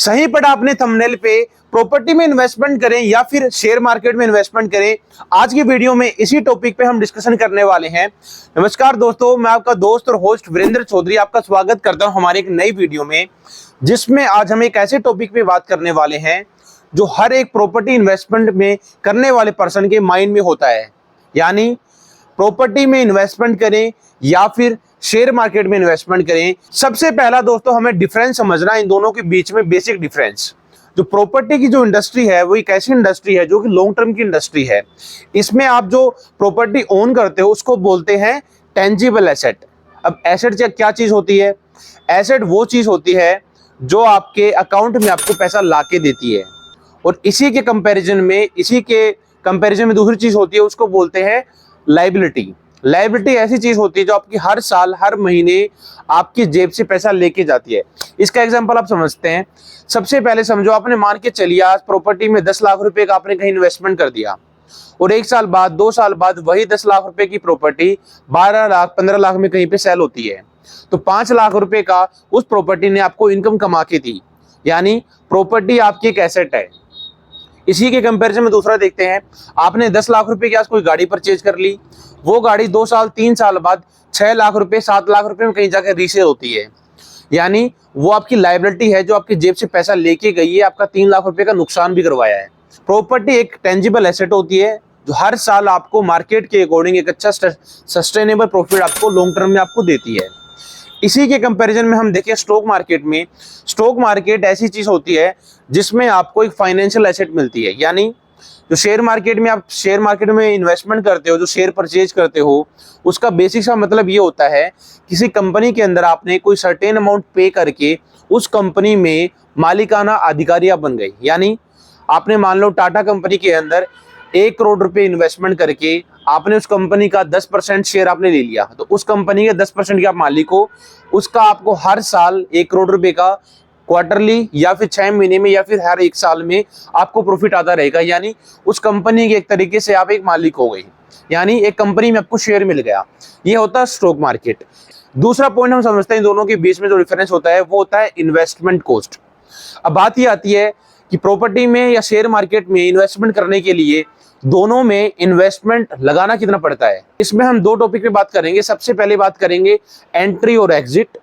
सही पढ़ा आपने थंबनेल पे। प्रॉपर्टी में इन्वेस्टमेंट करें या फिर शेयर मार्केट में इन्वेस्टमेंट करें, आज की वीडियो में इसी टॉपिक पे हम डिस्कशन करने वाले हैं। नमस्कार दोस्तों, मैं आपका दोस्त और होस्ट वीरेंद्र चौधरी आपका स्वागत करता हूं हमारे एक नई वीडियो में, जिसमें आज हम एक ऐसे टॉपिक पे बात करने वाले हैं जो हर एक प्रॉपर्टी इन्वेस्टमेंट में करने वाले पर्सन के माइंड में होता है। यानी प्रॉपर्टी में इन्वेस्टमेंट करें या फिर शेयर मार्केट में इन्वेस्टमेंट करें। सबसे पहला दोस्तों हमें डिफरेंस समझना, इन दोनों के बीच में बेसिक डिफरेंस। जो प्रॉपर्टी की जो इंडस्ट्री है वो एक ऐसी इंडस्ट्री है जो कि लॉन्ग टर्म की इंडस्ट्री है। इसमें आप जो प्रॉपर्टी ओन करते हो उसको बोलते हैं टेंजिबल एसेट। अब एसेट क्या चीज होती है? एसेट वो चीज होती है जो आपके अकाउंट में आपको पैसा ला के देती है, और इसी के कंपैरिजन में दूसरी चीज होती है, उसको बोलते हैं लायबिलिटी। लायबिलिटी ऐसी चीज होती है जो आपकी हर साल हर महीने आपकी जेब से पैसा लेके जाती है। इसका एग्जांपल आप समझते हैं। सबसे पहले समझो, आपने मान के चलिए आज प्रॉपर्टी में 10 लाख रुपए का आपने कहीं इन्वेस्टमेंट कर दिया, और 1 साल बाद 2 साल बाद वही 10 लाख रुपए की प्रॉपर्टी 12 लाख 15 लाख में कहीं पे सेल होती है, तो 5 लाख रुपए का उस प्रॉपर्टी ने आपको इनकम कमा के दी। यानी प्रॉपर्टी आपकी एक एसेट है। इसी के कंपैरिजन में दूसरा देखते हैं, आपने 10 लाख रुपए की आज कोई गाड़ी परचेज कर ली, वो गाड़ी 2 साल 3 साल बाद 6 लाख रुपए 7 लाख रुपए में कहीं जाकर रीसेल होती है। यानी वो आपकी लायबिलिटी है जो आपकी जेब से पैसा लेके गई है, आपका 3 लाख रुपए का नुकसान भी करवाया है। प्रॉपर्टी एक टेंजिबल एसेट होती है जो हर साल आपको मार्केट के अकॉर्डिंग एक अच्छा सस्टेनेबल प्रॉफिट आपको लॉन्ग टर्म में आपको देती है। इसी के कंपैरिजन में हम देखें स्टॉक मार्केट में, स्टॉक मार्केट ऐसी चीज होती है जिसमें आपको एक फाइनेंशियल एसेट मिलती है। यानी जो शेयर मार्केट में आप शेयर मार्केट में इन्वेस्टमेंट करते हो, जो शेयर परचेज करते हो, उसका बेसिक सा मतलब ये होता है किसी कंपनी के अंदर आपने कोई सर्टेन अमाउंट पे करके उस कंपनी में मालिकाना अधिकारी आप बन गए। यानी आपने मान लो टाटा कंपनी के अंदर 1 करोड़ रुपए इन्वेस्टमेंट करके आपने उस कंपनी का 10% शेयर आपने ले लिया, तो उस कंपनी के 10% के आप मालिक हो। उसका आपको हर साल 1 करोड़ रुपए का क्वार्टरली या फिर 6 महीने में या फिर हर 1 साल में आपको प्रॉफिट आता रहेगा। यानी उस कंपनी के एक तरीके से आप एक मालिक हो गए, यानी एक कंपनी में आपको शेयर मिल गया। ये होता है स्टॉक मार्केट। दूसरा पॉइंट हम समझते हैं इन दोनों के बीच में जो डिफरेंस होता है वो होता है इन्वेस्टमेंट कॉस्ट। अब बात ये आती है कि प्रॉपर्टी में या शेयर मार्केट में इन्वेस्टमेंट करने के लिए दोनों में इन्वेस्टमेंट लगाना कितना पड़ता है। इसमें हम 2 टॉपिक पे बात करेंगे। सबसे पहले बात करेंगे एंट्री और एग्जिट,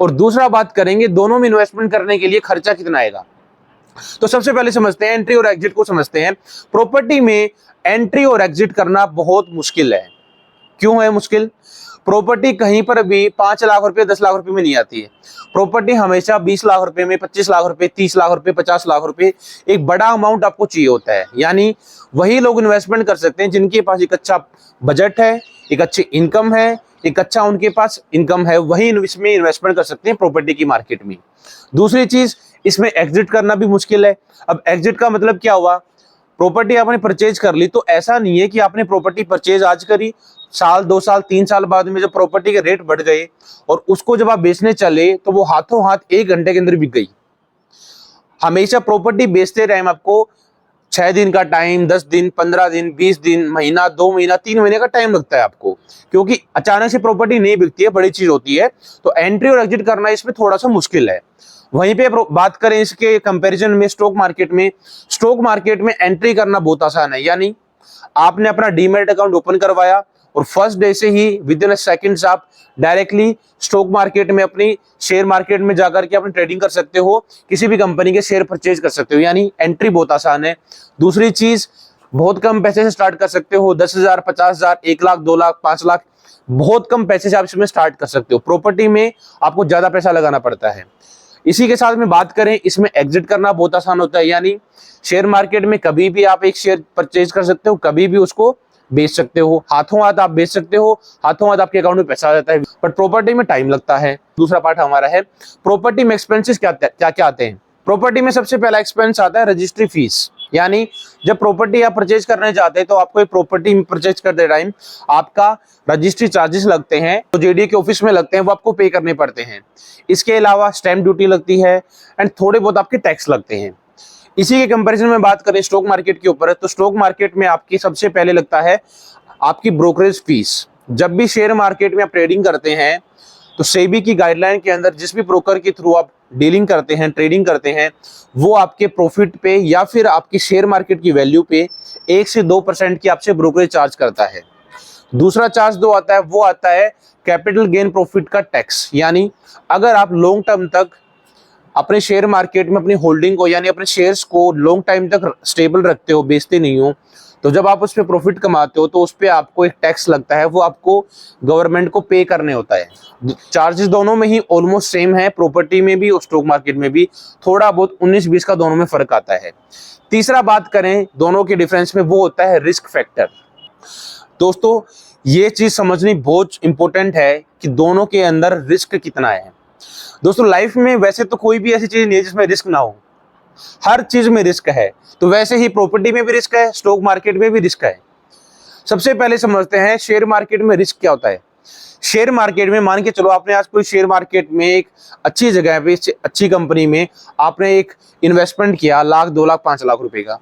और दूसरा बात करेंगे दोनों में इन्वेस्टमेंट करने के लिए खर्चा कितना आएगा। तो सबसे पहले समझते हैं एंट्री और एग्जिट को समझते हैं। प्रॉपर्टी में एंट्री और एग्जिट करना बहुत मुश्किल है। क्यों है मुश्किल? प्रॉपर्टी कहीं पर भी 5 लाख रुपए 10 लाख रुपए में नहीं आती है। प्रॉपर्टी हमेशा 20 लाख रुपए में, 25 लाख रुपए, 30 लाख रुपए, 50 लाख रुपए, एक बड़ा अमाउंट आपको चाहिए होता है। यानी वही लोग इन्वेस्टमेंट कर सकते हैं जिनके पास एक अच्छा बजट है, एक अच्छी इनकम है, एक अच्छा उनके पास इनकम है, वही इसमें इन्वेस्टमेंट कर सकते हैं प्रॉपर्टी की मार्केट में। दूसरी चीज, इसमें एग्जिट करना भी मुश्किल है। अब एग्जिट का मतलब क्या हुआ? प्रॉपर्टी आपने परचेज कर ली, तो ऐसा नहीं है कि आपने प्रॉपर्टी परचेज आज करी, साल 2 साल 3 साल बाद में जब प्रॉपर्टी के रेट बढ़ गए और उसको जब आप बेचने चले तो वो हाथों हाथ 1 घंटे के अंदर बिक गई। हमेशा प्रॉपर्टी बेचते टाइम आपको 6 दिन का टाइम, 10 दिन, 15 दिन, 20 दिन, महीना, 2 महीना, 3 महीने का टाइम लगता है आपको, क्योंकि अचानक से प्रॉपर्टी नहीं बिकती है, बड़ी चीज होती है। तो एंट्री और एग्जिट करना इसमें थोड़ा सा मुश्किल है। वहीं पे बात करें इसके कंपैरिजन में स्टॉक मार्केट में एंट्री करना बहुत आसान है। यानी आपने अपना डीमैट अकाउंट ओपन करवाया और फर्स्ट डे से ही विदिन सेकंड्स आप डायरेक्टली स्टॉक मार्केट में अपनी शेयर मार्केट में जाकर के अपनी ट्रेडिंग कर सकते हो, किसी भी कंपनी के शेयर परचेज कर सकते हो। यानी एंट्री बहुत आसान है। दूसरी चीज, बहुत कम पैसे से स्टार्ट कर सकते हो। 10,000, 50,000, 1 लाख, 2 लाख, 5 लाख, बहुत कम पैसे से आप इसमें स्टार्ट कर सकते हो। प्रॉपर्टी में आपको ज्यादा पैसा लगाना पड़ता है। इसी के साथ में बात करें, इसमें एग्जिट करना बहुत आसान होता है। यानी शेयर मार्केट में कभी भी आप एक शेयर परचेज कर सकते हो, कभी भी उसको बेच सकते हो, हाथों हाथ आप बेच सकते हो, हाथों हाथ आपके अकाउंट में पैसा आ जाता है। बट प्रॉपर्टी में टाइम लगता है। दूसरा पार्ट हमारा है प्रॉपर्टी में एक्सपेंसेस क्या क्या आते हैं। प्रॉपर्टी में सबसे पहला एक्सपेंस आता है रजिस्ट्री फीस। यानी जब प्रॉपर्टी आप परचेज करने जाते हैं तो आपको एक प्रॉपर्टी परचेज करते टाइम आपका रजिस्ट्री चार्जेस लगते हैं, तो जेडीए के ऑफिस में लगते हैं, वो आपको पे करने पड़ते हैं। इसके अलावा स्टैंप ड्यूटी लगती है एंड थोड़े बहुत आपके टैक्स लगते हैं। इसी के कंपैरिजन में बात करें स्टॉक मार्केट के ऊपर, तो स्टॉक मार्केट में आपकी सबसे पहले लगता है आपकी ब्रोकरेज फीस। जब भी शेयर मार्केट में आप ट्रेडिंग करते हैं तो सेबी की गाइडलाइन के अंदर जिस भी ब्रोकर के थ्रू आप डीलिंग करते हैं, ट्रेडिंग करते हैं, वो आपके प्रॉफिट पे या फिर आपकी शेयर मार्केट की वैल्यू पे 1 से 2% की आपसे ब्रोकरेज चार्ज करता है। दूसरा चार्ज जो आता है वो आता है कैपिटल गेन प्रॉफिट का टैक्स। यानी अगर आप लॉन्ग टर्म तक अपने शेयर मार्केट में अपनी होल्डिंग को यानी अपने शेयर्स को लॉन्ग टाइम तक स्टेबल रखते हो, बेचते नहीं हो, तो जब आप उस पर प्रॉफिट कमाते हो तो उस पर आपको एक टैक्स लगता है, वो आपको गवर्नमेंट को पे करने होता है। चार्जेस दोनों में ही ऑलमोस्ट सेम है, प्रॉपर्टी में भी और स्टॉक मार्केट में भी थोड़ा बहुत 19-20 का दोनों में फर्क आता है। तीसरा बात करें दोनों के डिफरेंस में, वो होता है रिस्क फैक्टर। दोस्तों ये चीज समझनी बहुत इंपॉर्टेंट है कि दोनों के अंदर रिस्क कितना है। दोस्तों लाइफ में वैसे तो कोई भी ऐसी चीज नहीं है जिसमें रिस्क ना हो, हर चीज में रिस्क है। तो वैसे ही प्रॉपर्टी में भी रिस्क है, स्टॉक मार्केट में भी रिस्क है। सबसे पहले समझते हैं शेयर मार्केट में रिस्क क्या होता है। शेयर मार्केट में मान के चलो आपने आज कोई शेयर मार्केट में एक अच्छी जगह पे अच्छी कंपनी में आपने एक इन्वेस्टमेंट किया, लाख 2 लाख 5 लाख रुपए का,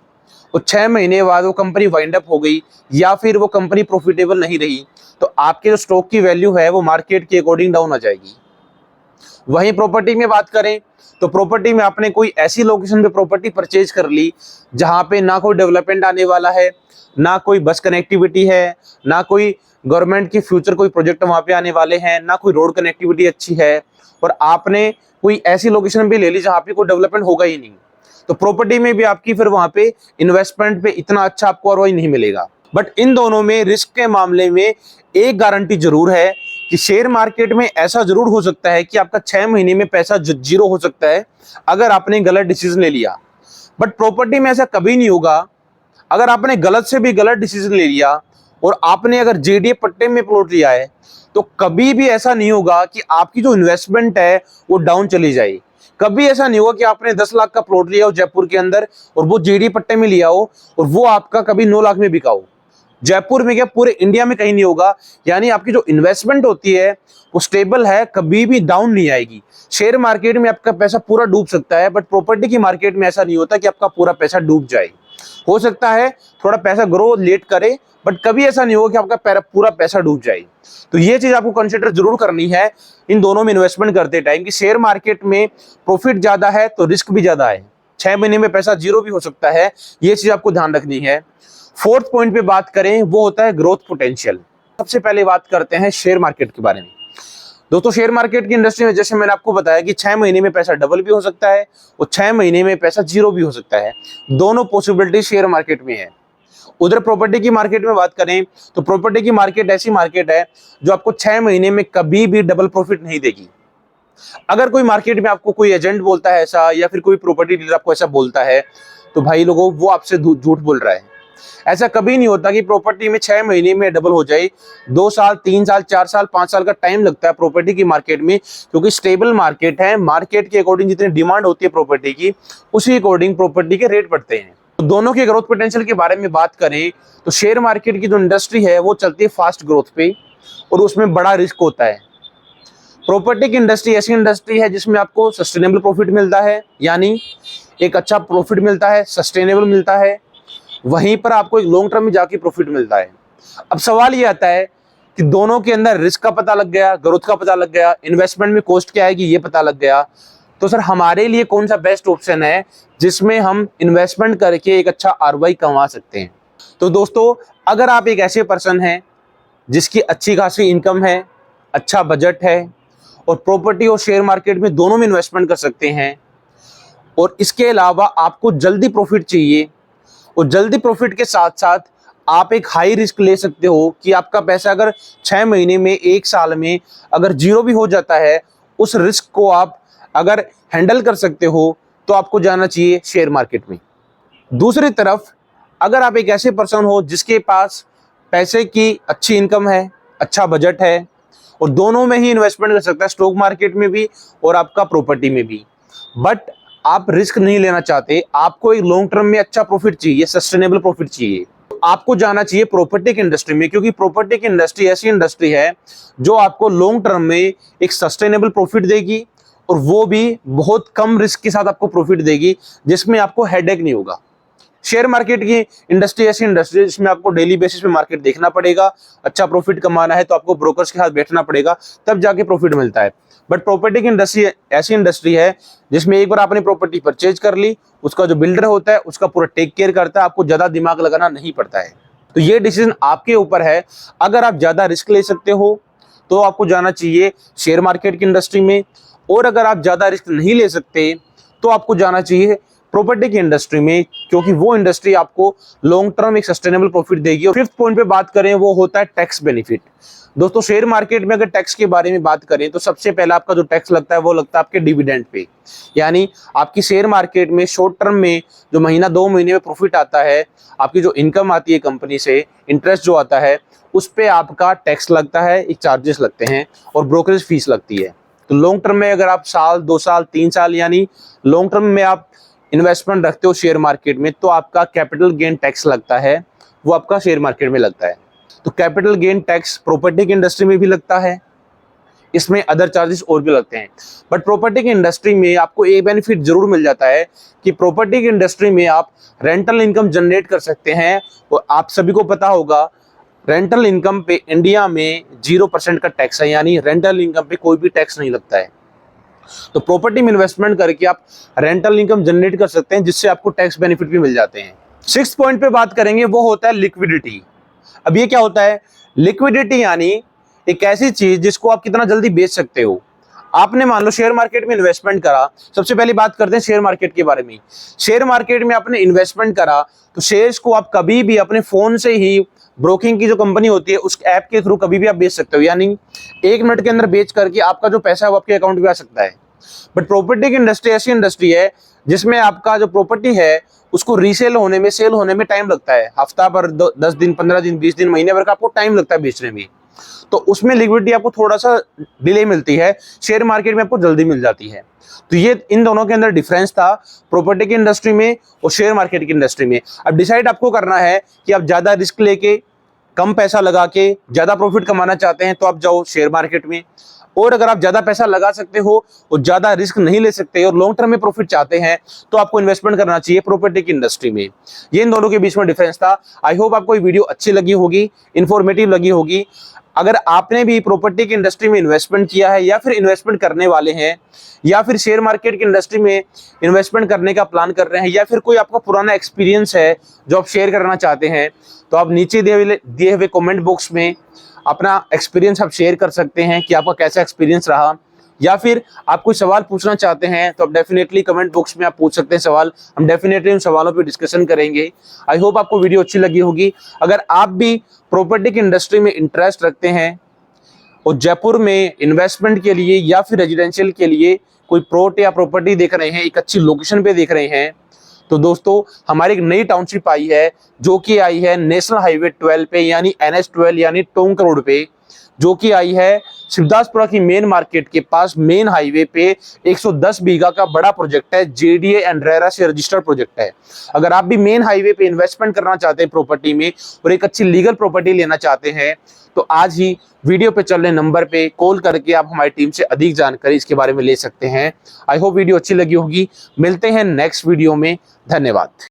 और 6 महीने बाद वो कंपनी वाइंड अप हो गई या फिर वो कंपनी प्रॉफिटेबल नहीं रही, तो आपके जो स्टॉक की वैल्यू है वो मार्केट के अकॉर्डिंग डाउन आ जाएगी। वहीं प्रॉपर्टी में बात करें तो प्रॉपर्टी में आपने कोई ऐसी लोकेशन पे प्रॉपर्टी परचेज कर ली जहां पे ना कोई डेवलपमेंट आने वाला है, ना कोई बस कनेक्टिविटी है, ना कोई गवर्नमेंट की फ्यूचर कोई प्रोजेक्ट वहां पे आने वाले हैं, ना कोई रोड कनेक्टिविटी अच्छी है, और आपने कोई ऐसी लोकेशन भी ले ली जहां पे कोई डेवलपमेंट होगा ही नहीं, तो प्रॉपर्टी में भी आपकी फिर वहां पे इन्वेस्टमेंट पे इतना अच्छा आपको आरओआई नहीं मिलेगा। बट इन दोनों में रिस्क के मामले में एक गारंटी जरूर है कि शेयर मार्केट में ऐसा जरूर हो सकता है कि आपका 6 महीने में पैसा जीरो हो सकता है अगर आपने गलत डिसीजन ले लिया। बट प्रॉपर्टी में ऐसा कभी नहीं होगा। अगर आपने गलत से भी गलत डिसीजन ले लिया और आपने अगर जेडीए पट्टे में प्लॉट लिया है तो कभी भी ऐसा नहीं होगा कि आपकी जो इन्वेस्टमेंट है वो डाउन चली जाए। कभी ऐसा नहीं होगा कि आपने 10 लाख का प्लॉट लिया हो जयपुर के अंदर और वो जेडीए पट्टे में लिया हो और वो आपका कभी 9 लाख में बिका हो। जयपुर में क्या पूरे इंडिया में कहीं नहीं होगा। यानी आपकी जो इन्वेस्टमेंट होती है वो स्टेबल है, कभी भी डाउन नहीं आएगी। शेयर मार्केट में आपका पैसा पूरा डूब सकता है, बट प्रॉपर्टी की मार्केट में ऐसा नहीं होता कि आपका पूरा पैसा डूब जाए। हो सकता है थोड़ा पैसा ग्रो लेट करे, बट कभी ऐसा नहीं होगा कि आपका पूरा पैसा डूब जाए। तो ये चीज आपको कंसिडर जरूर करनी है इन दोनों में इन्वेस्टमेंट करते टाइम कि शेयर मार्केट में प्रॉफिट ज्यादा है तो रिस्क भी ज्यादा है, 6 महीने में पैसा जीरो भी हो सकता है, ये चीज आपको ध्यान रखनी है। फोर्थ पॉइंट पे बात करें वो होता है ग्रोथ पोटेंशियल। सबसे पहले बात करते हैं शेयर मार्केट के बारे में। दोस्तों शेयर मार्केट की इंडस्ट्री में जैसे मैंने आपको बताया कि 6 महीने में पैसा डबल भी हो सकता है और 6 महीने में पैसा जीरो भी हो सकता है। दोनों पॉसिबिलिटी शेयर मार्केट में है। उधर प्रॉपर्टी की मार्केट में बात करें तो प्रॉपर्टी की मार्केट ऐसी मार्केट है जो आपको 6 महीने में कभी भी डबल प्रॉफिट नहीं देगी। अगर कोई मार्केट में आपको कोई एजेंट बोलता है ऐसा या फिर कोई प्रॉपर्टी डीलर आपको ऐसा बोलता है तो भाई लोगों वो आपसे झूठ बोल रहा है। ऐसा कभी नहीं होता कि प्रॉपर्टी में 6 महीने में डबल हो जाए। 2 साल 3 साल 4 साल 5 साल का टाइम लगता है प्रॉपर्टी की मार्केट में, क्योंकि स्टेबल मार्केट है। मार्केट के अकॉर्डिंग जितनी डिमांड होती है प्रॉपर्टी की उसी अकॉर्डिंग प्रॉपर्टी के रेट बढ़ते हैं। तो दोनों के ग्रोथ पोटेंशियल के बारे में बात करें तो शेयर मार्केट की जो इंडस्ट्री है वो चलती है फास्ट ग्रोथ पे और उसमें बड़ा रिस्क होता है। प्रॉपर्टी की इंडस्ट्री ऐसी इंडस्ट्री है जिसमें आपको सस्टेनेबल प्रॉफिट मिलता है, यानी एक अच्छा प्रॉफिट मिलता है, सस्टेनेबल मिलता है, वहीं पर आपको एक लॉन्ग टर्म में जाके प्रॉफिट मिलता है। अब सवाल ये आता है कि दोनों के अंदर रिस्क का पता लग गया, ग्रोथ का पता लग गया, इन्वेस्टमेंट में कॉस्ट क्या आएगी ये पता लग गया, तो सर हमारे लिए कौन सा बेस्ट ऑप्शन है जिसमें हम इन्वेस्टमेंट करके एक अच्छा आरओआई कमा सकते हैं। तो दोस्तों अगर आप एक ऐसे पर्सन हैं जिसकी अच्छी खासी इनकम है, अच्छा बजट है और प्रॉपर्टी और शेयर मार्केट में दोनों में इन्वेस्टमेंट कर सकते हैं, और इसके अलावा आपको जल्दी प्रॉफिट चाहिए और जल्दी प्रॉफिट के साथ साथ आप एक हाई रिस्क ले सकते हो कि आपका पैसा अगर 6 महीने में 1 साल में अगर जीरो भी हो जाता है, उस रिस्क को आप अगर हैंडल कर सकते हो तो आपको जाना चाहिए शेयर मार्केट में। दूसरी तरफ अगर आप एक ऐसे पर्सन हो जिसके पास पैसे की अच्छी इनकम है, अच्छा बजट है और दोनों में ही इन्वेस्टमेंट कर सकता है, स्टॉक मार्केट में भी और आपका प्रॉपर्टी में भी, बट आप रिस्क नहीं लेना चाहते, आपको एक लॉन्ग टर्म में अच्छा प्रॉफिट चाहिए, सस्टेनेबल प्रॉफिट चाहिए, तो आपको जाना चाहिए प्रॉपर्टी की इंडस्ट्री में। क्योंकि प्रॉपर्टी की इंडस्ट्री ऐसी इंडस्ट्री है जो आपको लॉन्ग टर्म में एक सस्टेनेबल प्रॉफिट देगी और वो भी बहुत कम रिस्क के साथ आपको प्रॉफिट देगी, जिसमें आपको हेडेक नहीं होगा। शेयर मार्केट की इंडस्ट्री ऐसी इंडस्ट्री है जिसमें आपको डेली बेसिस पे मार्केट देखना पड़ेगा, अच्छा प्रॉफिट कमाना है तो आपको ब्रोकर्स के साथ बैठना पड़ेगा, तब जाके प्रॉफिट मिलता है। बट प्रॉपर्टी की इंडस्ट्री ऐसी इंडस्ट्री है जिसमें एक बार आपने प्रॉपर्टी परचेज कर ली, उसका जो बिल्डर होता है उसका पूरा टेक केयर करता है, आपको ज्यादा दिमाग लगाना नहीं पड़ता है। तो ये डिसीजन आपके ऊपर है। अगर आप ज्यादा रिस्क ले सकते हो तो आपको जाना चाहिए शेयर मार्केट की इंडस्ट्री में, और अगर आप ज्यादा रिस्क नहीं ले सकते तो आपको जाना चाहिए प्रॉपर्टी की इंडस्ट्री में, क्योंकि वो इंडस्ट्री आपको लॉन्ग टर्म एक सस्टेनेबल प्रॉफिट देगी। और फिफ्थ पॉइंट पे बात करें वो होता है टैक्स बेनिफिट। दोस्तों शेयर मार्केट में अगर टैक्स के बारे में बात करें तो सबसे पहला आपका जो टैक्स लगता है वो लगता है आपके डिविडेंड पे। यानी आपकी शेयर मार्केट में शॉर्ट टर्म में जो महीना 2 महीने में प्रॉफिट आता है, आपकी जो इनकम आती है कंपनी से, इंटरेस्ट जो आता है, उस पे आपका टैक्स लगता है, एक चार्जेस लगते हैं और ब्रोकरेज फीस लगती है। तो लॉन्ग टर्म में अगर आप साल 2 साल 3 साल यानी लॉन्ग टर्म में आप इन्वेस्टमेंट रखते हो शेयर मार्केट में, तो आपका कैपिटल गेन टैक्स लगता है, वो आपका शेयर मार्केट में लगता है। तो कैपिटल गेन टैक्स प्रॉपर्टी की इंडस्ट्री में भी लगता है, इसमें अदर चार्जेस और भी लगते हैं। बट प्रॉपर्टी की इंडस्ट्री में आपको एक बेनिफिट जरूर मिल जाता है कि प्रॉपर्टी की इंडस्ट्री में आप रेंटल इनकम जनरेट कर सकते हैं। और आप सभी को पता होगा रेंटल इनकम पे इंडिया में 0% का टैक्स है, यानी रेंटल इनकम पे कोई भी टैक्स नहीं लगता है। तो प्रॉपर्टी में इन्वेस्टमेंट करके आप रेंटल इनकम जनरेट कर सकते हैं, जिससे आपको टैक्स बेनिफिट भी मिल जाते हैं। 6th पॉइंट पे बात करेंगे वो होता है लिक्विडिटी। अब ये क्या होता है? लिक्विडिटी यानी एक ऐसी चीज जिसको आप कितना जल्दी बेच सकते हो। आपने मान लो शेयर मार्केट में इन्वेस्टमेंट करा, सबसे पहले बात करते हैं शेयर मार्केट के बारे में। शेयर मार्केट में आपने इन्वेस्टमेंट करा तो शेयर्स को आप कभी भी अपने फोन से ही ब्रोकिंग की जो कंपनी होती है उस ऐप के थ्रू कभी भी आप बेच सकते हो, यानी 1 मिनट के अंदर बेच करके आपका जो पैसा है वो आपके अकाउंट में आ सकता है। बट प्रॉपर्टी की इंडस्ट्री ऐसी इंडस्ट्री है जिसमें आपका जो प्रॉपर्टी है उसको रीसेल होने में, सेल होने में टाइम लगता है। हफ्ता भर, 10 दिन, 15 दिन, 20 दिन, महीने भर का आपको टाइम लगता है बेचने में। तो उसमें लिक्विडिटी आपको थोड़ा सा डिले मिलती है, शेयर मार्केट में आपको जल्दी मिल जाती है। तो ये इन दोनों के अंदर डिफरेंस था, प्रॉपर्टी की इंडस्ट्री में और शेयर मार्केट की इंडस्ट्री में। अब डिसाइड आपको करना है कि आप ज्यादा रिस्क लेके, कम पैसा लगा के ज्यादा प्रॉफिट कमाना चाहते हैं तो आप जाओ शेयर मार्केट में, और अगर आप ज्यादा पैसा लगा सकते हो और ज्यादा रिस्क नहीं ले सकते और लॉन्ग टर्म में प्रॉफिट चाहते हैं तो आपको इन्वेस्टमेंट करना चाहिए प्रॉपर्टी की इंडस्ट्री में। ये इन दोनों के बीच में डिफरेंस था। आई होप आपको ये वीडियो अच्छी लगी होगी, इंफॉर्मेटिव लगी होगी। अगर आपने भी प्रॉपर्टी की इंडस्ट्री में इन्वेस्टमेंट किया है या फिर इन्वेस्टमेंट करने वाले हैं या फिर शेयर मार्केट की इंडस्ट्री में इन्वेस्टमेंट करने का प्लान कर रहे हैं या फिर कोई आपका पुराना एक्सपीरियंस है जो आप शेयर करना चाहते हैं, तो आप नीचे दिए हुए कमेंट बॉक्स में अपना एक्सपीरियंस आप शेयर कर सकते हैं कि आपका कैसा एक्सपीरियंस रहा। या फिर आप कोई सवाल पूछना चाहते हैं तो आप डेफिनेटली कमेंट बॉक्स में आप पूछ सकते हैं सवाल, हम डेफिनेटली उन सवालों पे डिस्कशन करेंगे। आई होप आपको वीडियो अच्छी लगी होगी। अगर आप भी प्रॉपर्टी की इंडस्ट्री में इंटरेस्ट रखते हैं और जयपुर में इन्वेस्टमेंट के लिए या फिर रेजिडेंशियल के लिए कोई प्लॉट या प्रॉपर्टी देख रहे हैं, एक अच्छी लोकेशन पे देख रहे हैं, तो दोस्तों हमारी एक नई टाउनशिप आई है जो कि आई है नेशनल हाईवे 12 पे, यानी NH12 यानी टोंक रोड पे, जो कि आई है शिवदासपुरा की मेन मार्केट के पास मेन हाईवे पे। 110 बीघा का बड़ा प्रोजेक्ट है, JDA एंड रेरा से रजिस्टर्ड प्रोजेक्ट है। अगर आप भी मेन हाईवे पे इन्वेस्टमेंट करना चाहते हैं प्रॉपर्टी में और एक अच्छी लीगल प्रॉपर्टी लेना चाहते हैं तो आज ही वीडियो पे चल रहे नंबर पे कॉल करके आप हमारी टीम से अधिक जानकारी इसके बारे में ले सकते हैं। आई होप वीडियो अच्छी लगी होगी। मिलते हैं नेक्स्ट वीडियो में। धन्यवाद।